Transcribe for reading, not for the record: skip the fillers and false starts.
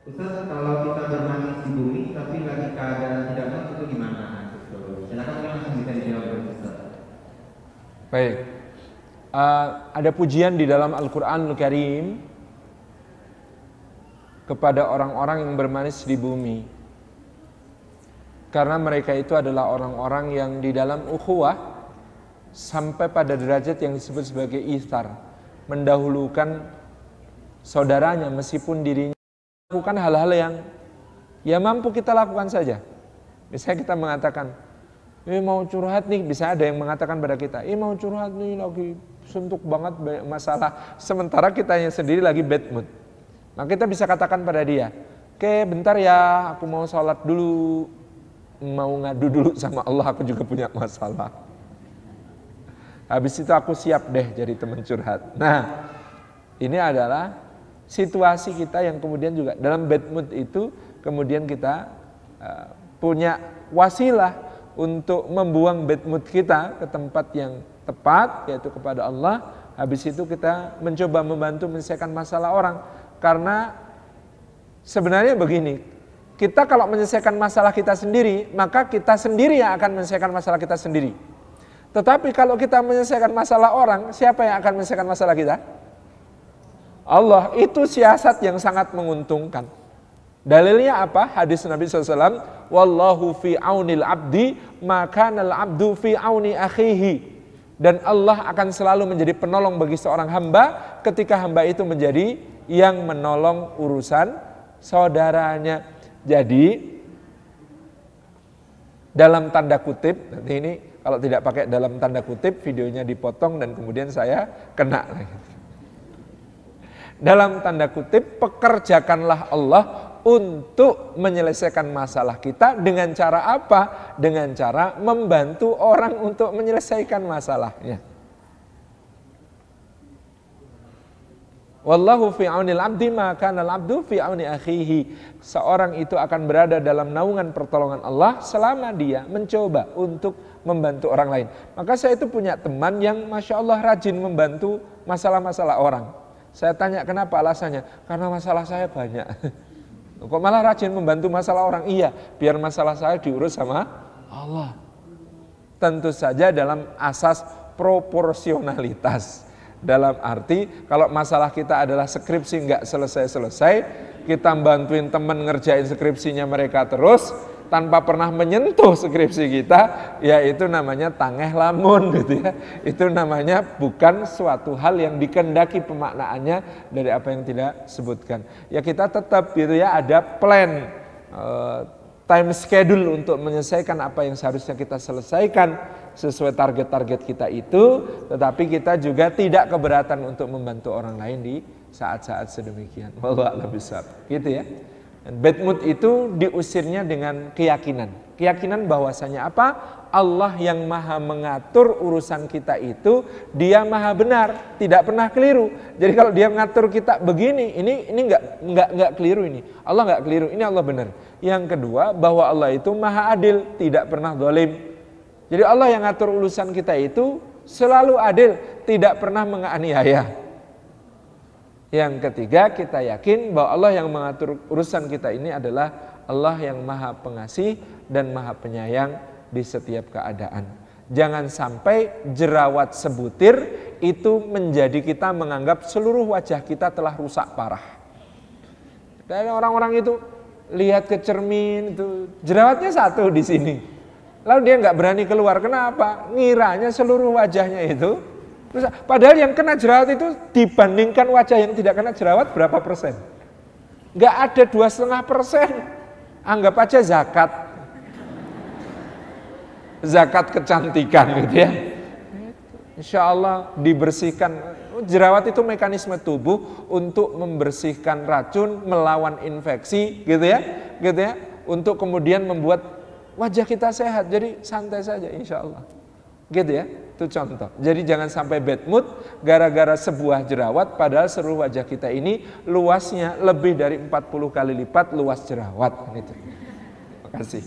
Ustaz, kalau kita bermanis di bumi tapi lagi keadaan tidak mood itu gimana? Silakan langsung bisa dijawab, Ustaz. Baik. Ada pujian di dalam Al-Qur'anul Karim kepada orang-orang yang bermanis di bumi. Karena mereka itu adalah orang-orang yang di dalam ukhuwah sampai pada derajat yang disebut sebagai ithar, mendahulukan saudaranya meskipun dirinya melakukan hal-hal yang ya mampu kita lakukan saja. Misalnya kita mengatakan, mau curhat nih, bisa ada yang mengatakan pada kita, mau curhat nih, lagi suntuk banget banyak masalah, sementara kitanya sendiri lagi bad mood. Maka kita bisa katakan pada dia, oke bentar ya, aku mau sholat dulu, mau ngadu dulu sama Allah, aku juga punya masalah. Habis itu aku siap deh jadi teman curhat. Nah, ini adalah situasi kita yang kemudian juga dalam bad mood itu kemudian kita punya wasilah untuk membuang bad mood kita ke tempat yang tepat, yaitu kepada Allah. Habis itu kita mencoba membantu menyelesaikan masalah orang. Karena sebenarnya begini, kita kalau menyelesaikan masalah kita sendiri, maka kita sendiri yang akan menyelesaikan masalah kita sendiri. Tetapi kalau kita menyelesaikan masalah orang, siapa yang akan menyelesaikan masalah kita? Allah. Itu siasat yang sangat menguntungkan. Dalilnya apa? Hadis Nabi SAW, wallahu fi aunil abdi makanal abdu fi auni akhihi. Dan Allah akan selalu menjadi penolong bagi seorang hamba ketika hamba itu menjadi yang menolong urusan saudaranya. Jadi dalam tanda kutip, nanti ini kalau tidak pakai dalam tanda kutip, videonya dipotong dan kemudian saya kena. Dalam tanda kutip, pekerjakanlah Allah untuk menyelesaikan masalah kita dengan cara apa? Dengan cara membantu orang untuk menyelesaikan masalahnya. Wallahu fi aunil abdi ma kana al-abdu fi auni akhihi. Seorang itu akan berada dalam naungan pertolongan Allah selama dia mencoba untuk membantu orang lain. Maka saya itu punya teman yang Masya Allah rajin membantu masalah-masalah orang. Saya tanya kenapa alasannya? Karena masalah saya banyak. Kok malah rajin membantu masalah orang? Iya, biar masalah saya diurus sama Allah. Tentu saja dalam asas proporsionalitas. Dalam arti kalau masalah kita adalah skripsi nggak selesai-selesai, kita bantuin teman ngerjain skripsinya mereka terus tanpa pernah menyentuh skripsi kita, ya itu namanya tangeh lamun gitu ya. Itu namanya bukan suatu hal yang dikehendaki pemaknaannya dari apa yang tidak sebutkan. Ya kita tetap gitu ya, ada plan time schedule untuk menyelesaikan apa yang seharusnya kita selesaikan sesuai target-target kita itu, tetapi kita juga tidak keberatan untuk membantu orang lain di saat-saat sedemikian. Wallahu a'lam bishawab. Gitu ya. Dan bad mood itu diusirnya dengan keyakinan. Keyakinan bahwasanya apa? Allah yang maha mengatur urusan kita itu, dia maha benar, tidak pernah keliru. Jadi kalau dia mengatur kita begini, ini enggak keliru ini. Allah enggak keliru, ini Allah benar. Yang kedua, bahwa Allah itu maha adil, tidak pernah zalim. Jadi Allah yang ngatur urusan kita itu selalu adil, tidak pernah menganiaya. Yang ketiga, kita yakin bahwa Allah yang mengatur urusan kita ini adalah Allah yang maha pengasih dan maha penyayang di setiap keadaan. Jangan sampai jerawat sebutir itu menjadi kita menganggap seluruh wajah kita telah rusak parah. Dan orang-orang itu lihat ke cermin itu jerawatnya satu di sini. Lalu dia nggak berani keluar. Kenapa? Ngiranya seluruh wajahnya itu rusak. Padahal yang kena jerawat itu dibandingkan wajah yang tidak kena jerawat berapa persen? Nggak ada 2,5%. Anggap aja zakat. Zakat kecantikan gitu ya. Insya Allah dibersihkan. Jerawat itu mekanisme tubuh untuk membersihkan racun, melawan infeksi gitu ya. Gitu ya. Untuk kemudian membuat wajah kita sehat, jadi santai saja insya Allah. Gitu ya, itu contoh. Jadi jangan sampai bad mood gara-gara sebuah jerawat, padahal seluruh wajah kita ini luasnya lebih dari 40 kali lipat luas jerawat. Itu. Terima kasih.